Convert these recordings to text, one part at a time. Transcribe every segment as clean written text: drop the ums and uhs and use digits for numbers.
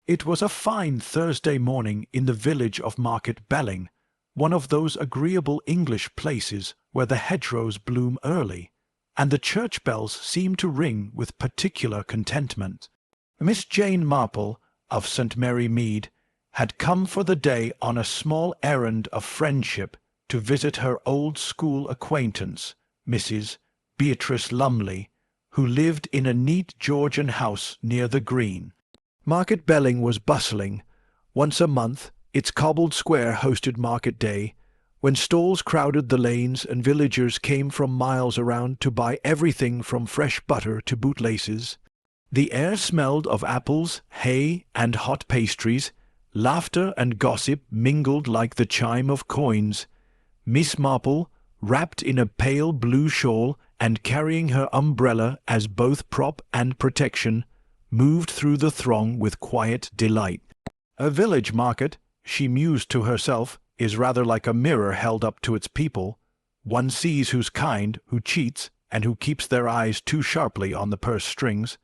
It was a fine Thursday morning in the village of Market Belling, one of those agreeable English places where the hedgerows bloom early, and the church bells seem to ring with particular contentment. Miss Jane Marple, of St. Mary Mead, had come for the day on a small errand of friendship to visit her old school acquaintance, Mrs. Beatrice Lumley, who lived in a neat Georgian house near the green. Market Belling was bustling. Once a month, its cobbled square hosted market day, when stalls crowded the lanes and villagers came from miles around to buy everything from fresh butter to bootlaces. The air smelled of apples, hay, and hot pastries. Laughter and gossip mingled like the chime of coins. Miss Marple, wrapped in a pale blue shawl and carrying her umbrella as both prop and protection, moved through the throng with quiet delight. A village market, she mused to herself, is rather like a mirror held up to its people. One sees who's kind, who cheats, and who keeps their eyes too sharply on the purse strings.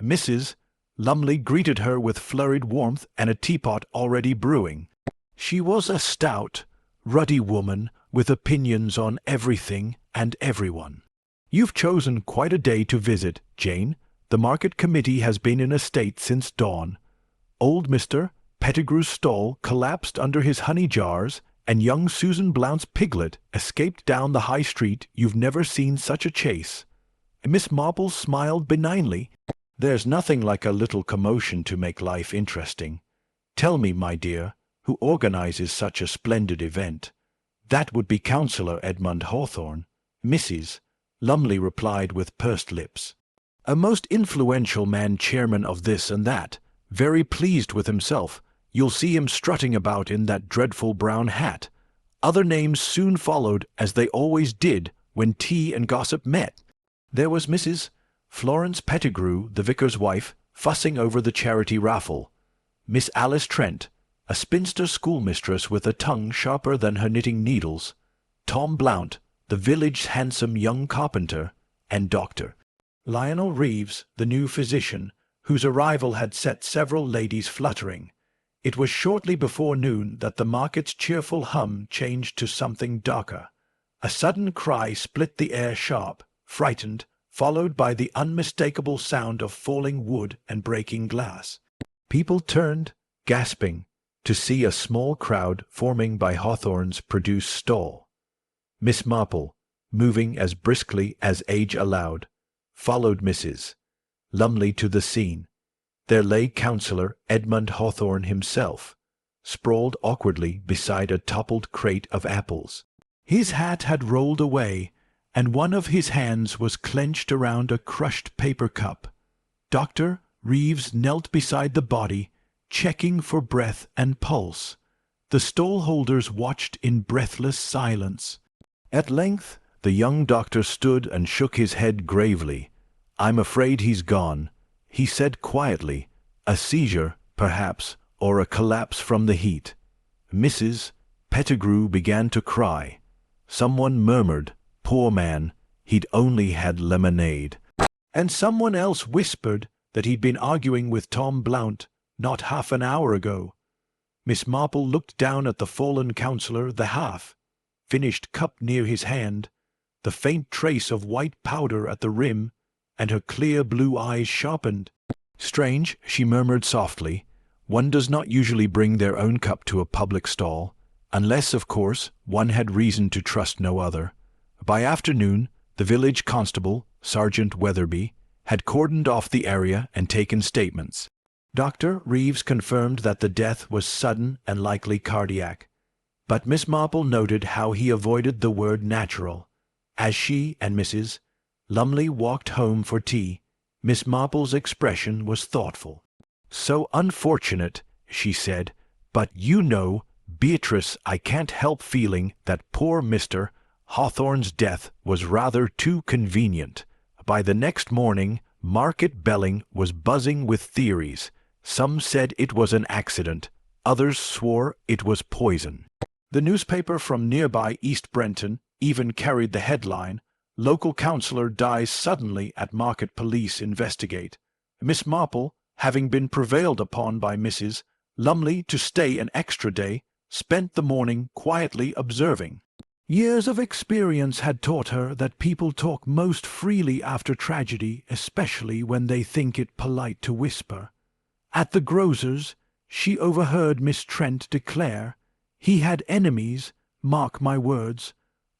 Mrs. Lumley greeted her with flurried warmth and a teapot already brewing. She was a stout, ruddy woman with opinions on everything and everyone. "You've chosen quite a day to visit, Jane. The market committee has been in a state since dawn. Old Mr. Pettigrew's stall collapsed under his honey jars, and young Susan Blount's piglet escaped down the high street. You've never seen such a chase." Miss Marple smiled benignly. "There's nothing like a little commotion to make life interesting. Tell me, my dear, who organizes such a splendid event?" "That would be Councillor Edmund Hawthorne," Mrs. Lumley replied with pursed lips. "A most influential man, chairman of this and that, very pleased with himself. You'll see him strutting about in that dreadful brown hat." Other names soon followed, as they always did when tea and gossip met. There was Mrs. Florence Pettigrew, the vicar's wife, fussing over the charity raffle. Miss Alice Trent, a spinster schoolmistress with a tongue sharper than her knitting needles. Tom Blount, the village's handsome young carpenter, and Dr. Lionel Reeves, the new physician, whose arrival had set several ladies fluttering. It was shortly before noon that the market's cheerful hum changed to something darker. A sudden cry split the air sharp, frightened, followed by the unmistakable sound of falling wood and breaking glass. People turned, gasping, to see a small crowd forming by Hawthorne's produce stall. Miss Marple, moving as briskly as age allowed, followed Mrs. Lumley to the scene. There lay Councillor Edmund Hawthorne himself, sprawled awkwardly beside a toppled crate of apples. His hat had rolled away, and one of his hands was clenched around a crushed paper cup. Dr. Reeves knelt beside the body, checking for breath and pulse. The stall-holders watched in breathless silence. At length the young doctor stood and shook his head gravely. "I'm afraid he's gone," he said quietly. "A seizure, perhaps, or a collapse from the heat." Mrs. Pettigrew began to cry. Someone murmured, "Poor man, he'd only had lemonade." And someone else whispered that he'd been arguing with Tom Blount not half an hour ago. Miss Marple looked down at the fallen councillor, the half-finished cup near his hand, the faint trace of white powder at the rim, and her clear blue eyes sharpened. "Strange," she murmured softly. "One does not usually bring their own cup to a public stall, unless, of course, one had reason to trust no other." By afternoon, the village constable, Sergeant Weatherby, had cordoned off the area and taken statements. Dr. Reeves confirmed that the death was sudden and likely cardiac, but Miss Marple noted how he avoided the word natural. As she and Mrs. Lumley walked home for tea, Miss Marple's expression was thoughtful. "So unfortunate," she said, "but you know, Beatrice, I can't help feeling that poor Mr. Hawthorne's death was rather too convenient." By the next morning, Market Belling was buzzing with theories. Some said it was an accident, others swore it was poison. The newspaper from nearby East Brenton even carried the headline, "Local Councillor Dies Suddenly at Market Police Investigate." Miss Marple having been prevailed upon by Mrs. Lumley to stay an extra day, spent the morning quietly observing. Years of experience had taught her that people talk most freely after tragedy, especially when they think it polite to whisper. At the grocer's, she overheard Miss Trent declare, "He had enemies, mark my words.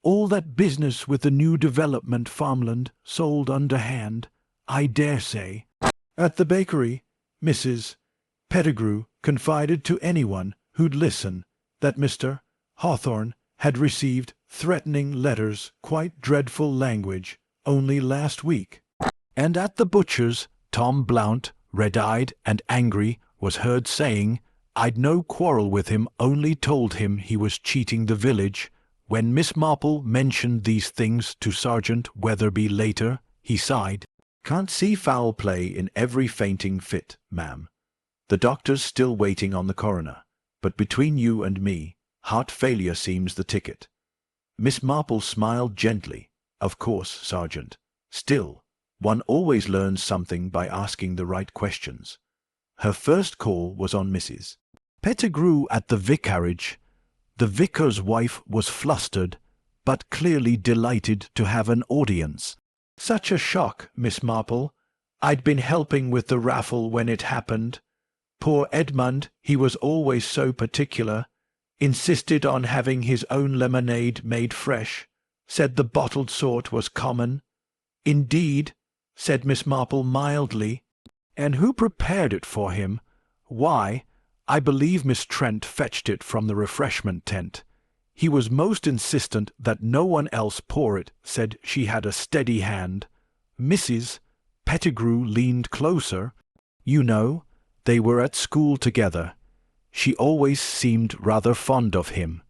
All that business with the new development farmland sold underhand, I dare say." At the bakery, Mrs. Pettigrew confided to anyone who'd listen that Mr. Hawthorne had received threatening letters, quite dreadful language, only last week. And at the butcher's, Tom Blount, red-eyed and angry, was heard saying, "I'd no quarrel with him, only told him he was cheating the village." When Miss Marple mentioned these things to Sergeant Weatherby later, he sighed. "Can't see foul play in every fainting fit, ma'am. The doctor's still waiting on the coroner, but between you and me, heart failure seems the ticket." Miss Marple smiled gently. "Of course, Sergeant. Still, one always learns something by asking the right questions." Her first call was on Mrs. Pettigrew at the vicarage. The vicar's wife was flustered, but clearly delighted to have an audience. "Such a shock, Miss Marple. I'd been helping with the raffle when it happened. Poor Edmund, he was always so particular. Insisted on having his own lemonade made fresh. Said the bottled sort was common." "Indeed," said Miss Marple mildly. "And who prepared it for him?" "Why, I believe Miss Trent fetched it from the refreshment tent. He was most insistent that no one else pour it, said she had a steady hand." Mrs. Pettigrew leaned closer. "You know, they were at school together. She always seemed rather fond of him."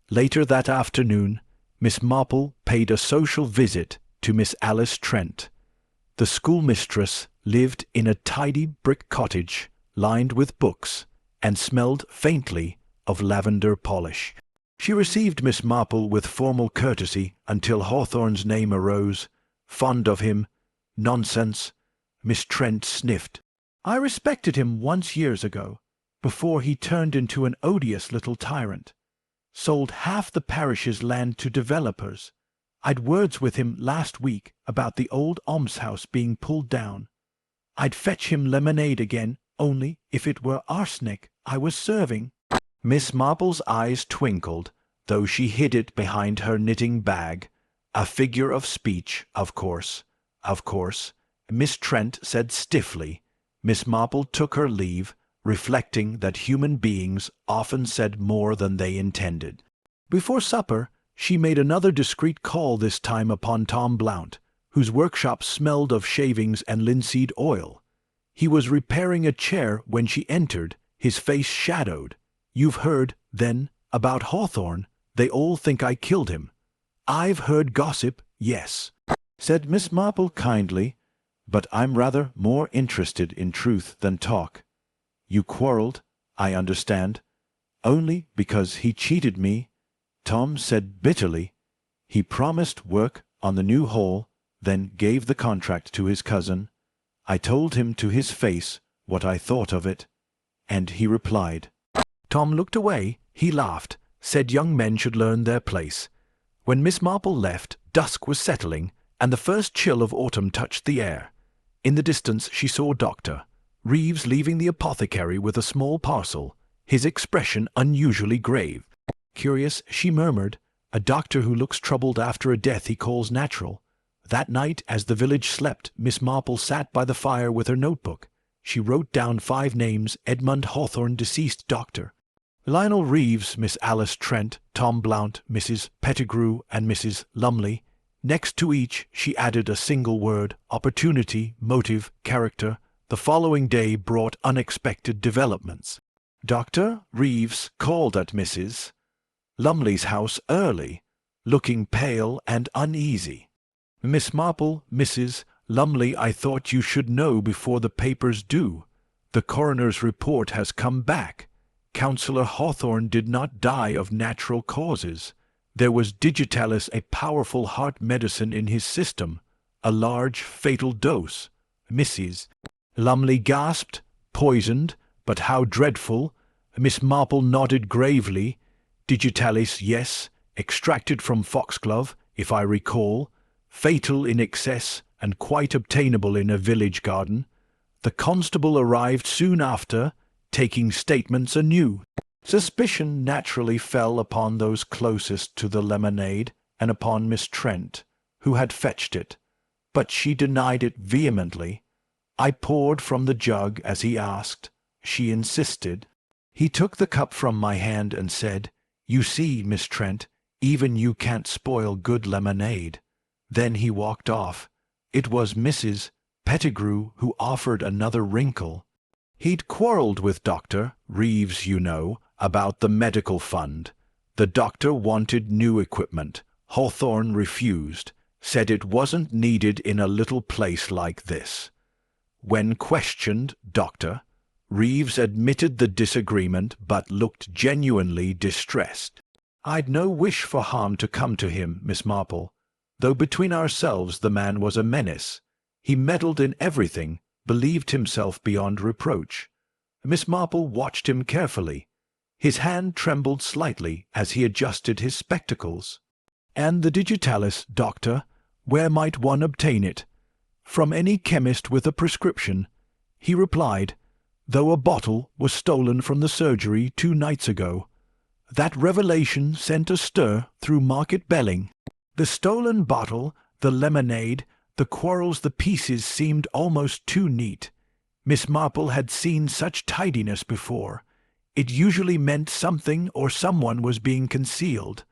Later that afternoon, Miss Marple paid a social visit to Miss Alice Trent. The schoolmistress lived in a tidy brick cottage lined with books and smelled faintly of lavender polish. She received Miss Marple with formal courtesy until Hawthorne's name arose. "Fond of him? Nonsense." Miss Trent sniffed. "I respected him once years ago, before he turned into an odious little tyrant. Sold half the parish's land to developers. I'd words with him last week about the old almshouse being pulled down. I'd fetch him lemonade again, only if it were arsenic I was serving." Miss Marple's eyes twinkled, though she hid it behind her knitting bag. "A figure of speech, of course. Of course," Miss Trent said stiffly. Miss Marple took her leave, reflecting that human beings often said more than they intended. Before supper, she made another discreet call, this time upon Tom Blount, whose workshop smelled of shavings and linseed oil. He was repairing a chair when she entered, his face shadowed. "You've heard, then, about Hawthorne? They all think I killed him." "I've heard gossip, yes," said Miss Marple kindly, "but I'm rather more interested in truth than talk. You quarrelled, I understand, only because he cheated me." Tom said bitterly. "He promised work on the new hall, then gave the contract to his cousin. I told him to his face what I thought of it, and he replied." Tom looked away. He laughed, said young men should learn their place. When Miss Marple left, dusk was settling, and the first chill of autumn touched the air. In the distance she saw Dr. Reeves leaving the apothecary with a small parcel, his expression unusually grave. "Curious," she murmured, "a doctor who looks troubled after a death he calls natural." That night, as the village slept, Miss Marple sat by the fire with her notebook. She wrote down 5 names: Edmund Hawthorne, deceased doctor; Lionel Reeves, Miss Alice Trent, Tom Blount, Mrs. Pettigrew, and Mrs. Lumley. Next to each she added a single word: opportunity, motive, character. The following day brought unexpected developments. Dr. Reeves called at Mrs. Lumley's house early, looking pale and uneasy. "Miss Marple, Mrs. Lumley, I thought you should know before the papers do. The coroner's report has come back. Councillor Hawthorne did not die of natural causes. There was digitalis, a powerful heart medicine in his system, a large fatal dose. Mrs. Lumley gasped. Poisoned? But how dreadful! Miss Marple nodded gravely. Digitalis, yes. Extracted from foxglove, if I recall. Fatal in excess, and quite obtainable in a village garden. The constable arrived soon after, taking statements anew. Suspicion naturally fell upon those closest to the lemonade, and upon Miss Trent, who had fetched it. But she denied it vehemently. I poured from the jug as he asked. She insisted. He took the cup from my hand and said, "You see, Miss Trent, even you can't spoil good lemonade." Then he walked off. It was Mrs. Pettigrew who offered another wrinkle. He'd quarrelled with Dr. Reeves, you know, about the medical fund. The doctor wanted new equipment. Hawthorne refused, said it wasn't needed in a little place like this. When questioned, Dr. Reeves admitted the disagreement but looked genuinely distressed. I'd no wish for harm to come to him, Miss Marple, though between ourselves the man was a menace. He meddled in everything, believed himself beyond reproach. Miss Marple watched him carefully. His hand trembled slightly as he adjusted his spectacles. "And the digitalis, doctor, where might one obtain it?" "From any chemist with a prescription," he replied, "though a bottle was stolen from the surgery 2 nights ago." That revelation sent a stir through Market Belling. The stolen bottle, the lemonade, the quarrels, the pieces seemed almost too neat. Miss Marple had seen such tidiness before. It usually meant something or someone was being concealed.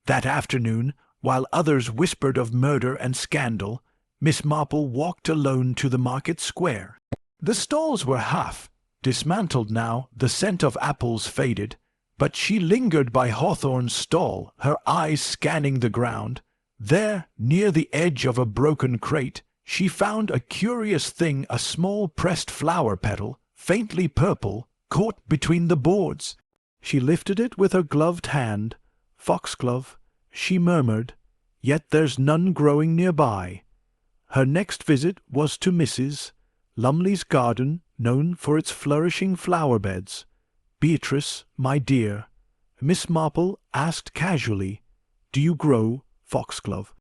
That afternoon, while others whispered of murder and scandal, Miss Marple walked alone to the market square. The stalls were half dismantled now, the scent of apples faded, but she lingered by Hawthorne's stall, her eyes scanning the ground. There, near the edge of a broken crate, she found a curious thing, a small pressed flower petal, faintly purple, caught between the boards. She lifted it with her gloved hand. "Foxglove," she murmured, "yet there's none growing nearby." Her next visit was to Mrs. Lumley's garden, known for its flourishing flower-beds. "Beatrice, my dear," Miss Marple asked casually, "do you grow foxglove?"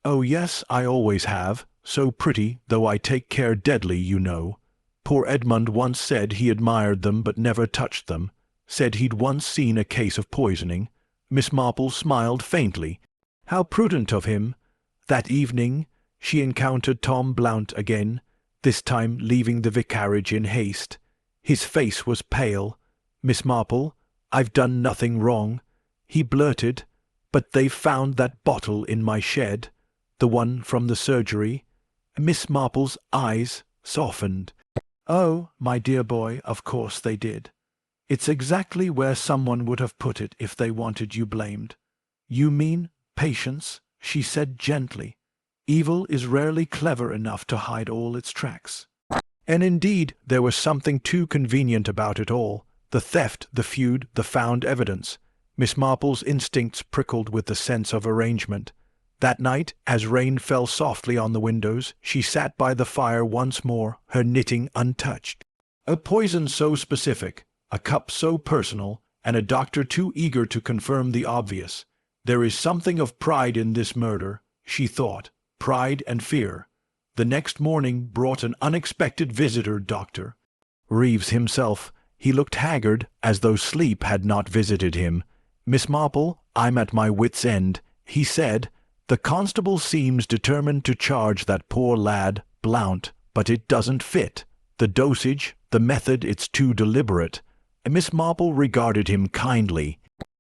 "Oh, yes, I always have. So pretty, though I take care deadly, you know. Poor Edmund once said he admired them but never touched them. Said he'd once seen a case of poisoning." Miss Marple smiled faintly. How prudent of him. That evening she encountered Tom Blount again, this time leaving the vicarage in haste. His face was pale. "Miss Marple, I've done nothing wrong," he blurted, "but they've found that bottle in my shed, the one from the surgery." Miss Marple's eyes softened. "Oh, my dear boy, of course they did. It's exactly where someone would have put it if they wanted you blamed." "You mean patience," she said gently. "Evil is rarely clever enough to hide all its tracks." And indeed there was something too convenient about it all. The theft, the feud, the found evidence. Miss Marple's instincts prickled with the sense of arrangement. That night, as rain fell softly on the windows, she sat by the fire once more, her knitting untouched. A poison so specific, a cup so personal, and a doctor too eager to confirm the obvious. There is something of pride in this murder, she thought, pride and fear. The next morning brought an unexpected visitor, Dr. Reeves himself. He looked haggard, as though sleep had not visited him. "Miss Marple, I'm at my wit's end," he said. "The constable seems determined to charge that poor lad, Blount, but it doesn't fit. The dosage, the method, it's too deliberate." Miss Marple regarded him kindly.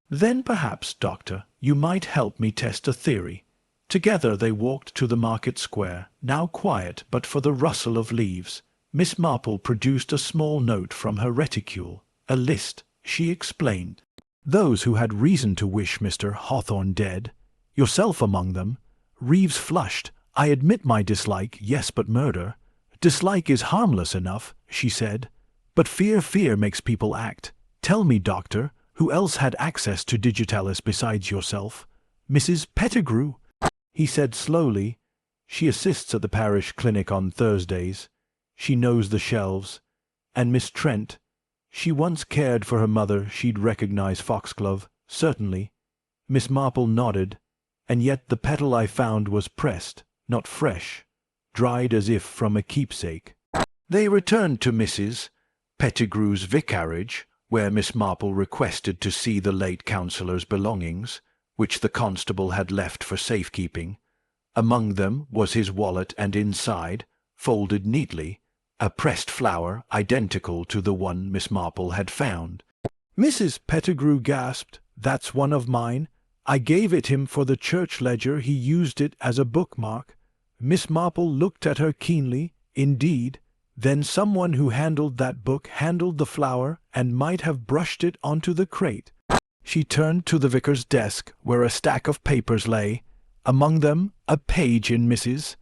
"Then perhaps, doctor, you might help me test a theory." Together they walked to the market square, now quiet but for the rustle of leaves. Miss Marple produced a small note from her reticule, a list, she explained. "Those who had reason to wish Mr. Hawthorne dead. Yourself among them." Reeves flushed. "I admit my dislike, yes, but murder." "Dislike is harmless enough," she said. "But fear makes people act. Tell me, doctor, who else had access to digitalis besides yourself?" "Mrs. Pettigrew," he said slowly. "She assists at the parish clinic on Thursdays." she knows the shelves. And Miss Trent, she once cared for her mother, she'd recognize Foxglove, certainly. Miss Marple nodded, and yet the petal I found was pressed, not fresh, dried as if from a keepsake. They returned to Mrs. Pettigrew's vicarage, where Miss Marple requested to see the late counsellor's belongings, which the constable had left for safekeeping. Among them was his wallet, and inside, folded neatly, a pressed flower identical to the one Miss Marple had found. Mrs. Pettigrew gasped, "That's one of mine. I gave it him for the church ledger. He used it as a bookmark." Miss Marple looked at her keenly. Indeed, then someone who handled that book handled the flower and might have brushed it onto the crate. She turned to the vicar's desk, where a stack of papers lay, among them a page in Mrs.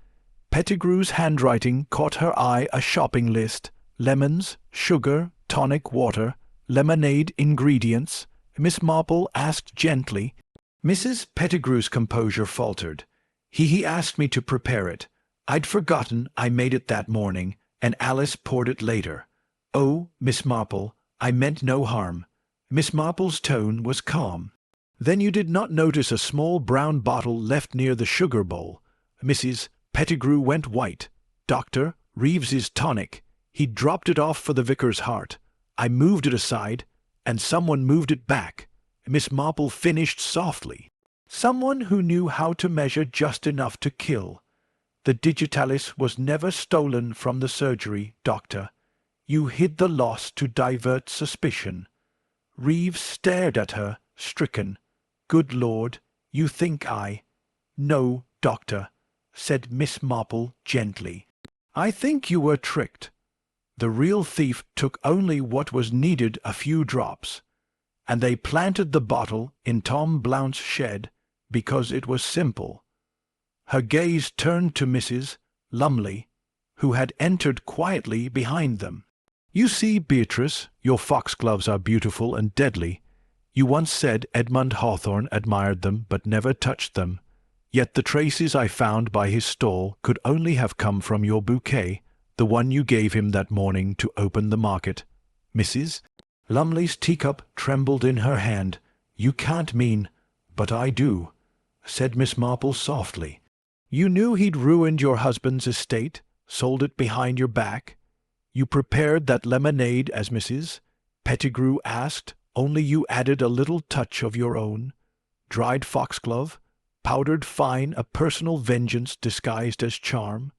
Pettigrew's handwriting caught her eye, a shopping list, lemons, sugar, tonic water, lemonade ingredients. Miss Marple asked gently. Mrs. Pettigrew's composure faltered. He asked me to prepare it. I'd forgotten I made it that morning, and Alice poured it later. Oh, Miss Marple, I meant no harm. Miss Marple's tone was calm. Then you did not notice a small brown bottle left near the sugar bowl? Mrs. Pettigrew went white. Dr. Reeves's tonic. He dropped it off for the vicar's heart. I moved it aside, and someone moved it back. Miss Marple finished softly. Someone who knew how to measure just enough to kill. The digitalis was never stolen from the surgery, Doctor. You hid the loss to divert suspicion. Reeves stared at her, stricken. Good Lord, you think I— No, Doctor, said Miss Marple gently. I think you were tricked. The real thief took only what was needed, a few drops, and they planted the bottle in Tom Blount's shed because it was simple. Her gaze turned to Mrs. Lumley, who had entered quietly behind them. You see, Beatrice, your foxgloves are beautiful and deadly. You once said Edmund Hawthorne admired them but never touched them. Yet the traces I found by his stall could only have come from your bouquet, the one you gave him that morning to open the market. Mrs. Lumley's teacup trembled in her hand. You can't mean— But I do, said Miss Marple softly. You knew he'd ruined your husband's estate, sold it behind your back. You prepared that lemonade as Mrs. Pettigrew asked, only you added a little touch of your own. Dried foxglove, powdered fine, a personal vengeance disguised as charm.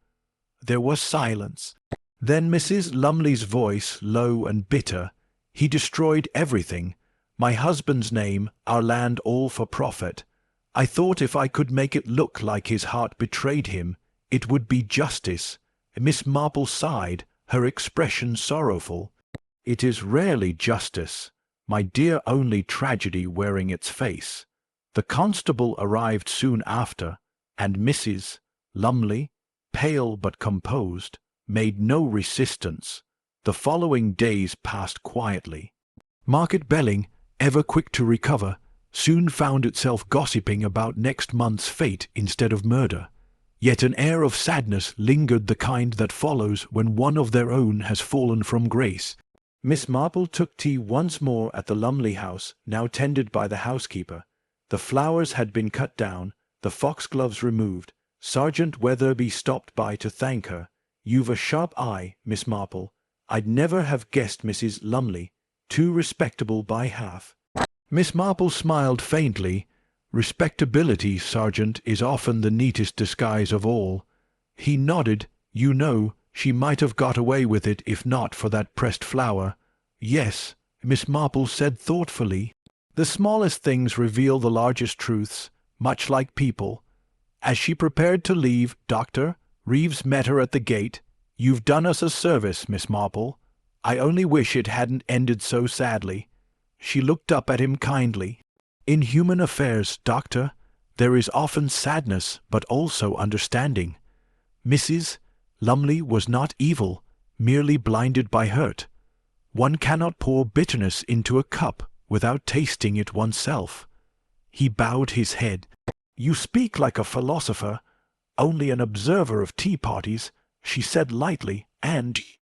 There was silence. Then Mrs. Lumley's voice, low and bitter. He destroyed everything. My husband's name, our land, all for profit. I thought if I could make it look like his heart betrayed him, it would be justice. Miss Marple sighed, her expression sorrowful. It is rarely justice, my dear, only tragedy wearing its face. The constable arrived soon after, and Mrs. Lumley, pale but composed, made no resistance. The following days passed quietly. Market Belling, ever quick to recover, soon found itself gossiping about next month's fate instead of murder. Yet an air of sadness lingered, the kind that follows when one of their own has fallen from grace. Miss Marple took tea once more at the Lumley house, now tended by the housekeeper. The flowers had been cut down, the foxgloves removed. Sergeant Weatherby stopped by to thank her. You've a sharp eye, Miss Marple. I'd never have guessed Mrs. Lumley. Too respectable by half. Miss Marple smiled faintly. Respectability, Sergeant, is often the neatest disguise of all. He nodded. You know, she might have got away with it if not for that pressed flower. Yes, Miss Marple said thoughtfully. The smallest things reveal the largest truths, much like people. As she prepared to leave, Dr. Reeves met her at the gate. You've done us a service, Miss Marple. I only wish it hadn't ended so sadly. She looked up at him kindly. In human affairs, Doctor, there is often sadness, but also understanding. Mrs. Lumley was not evil, merely blinded by hurt. One cannot pour bitterness into a cup without tasting it oneself. He bowed his head. You speak like a philosopher. Only an observer of tea parties. she said lightly, "and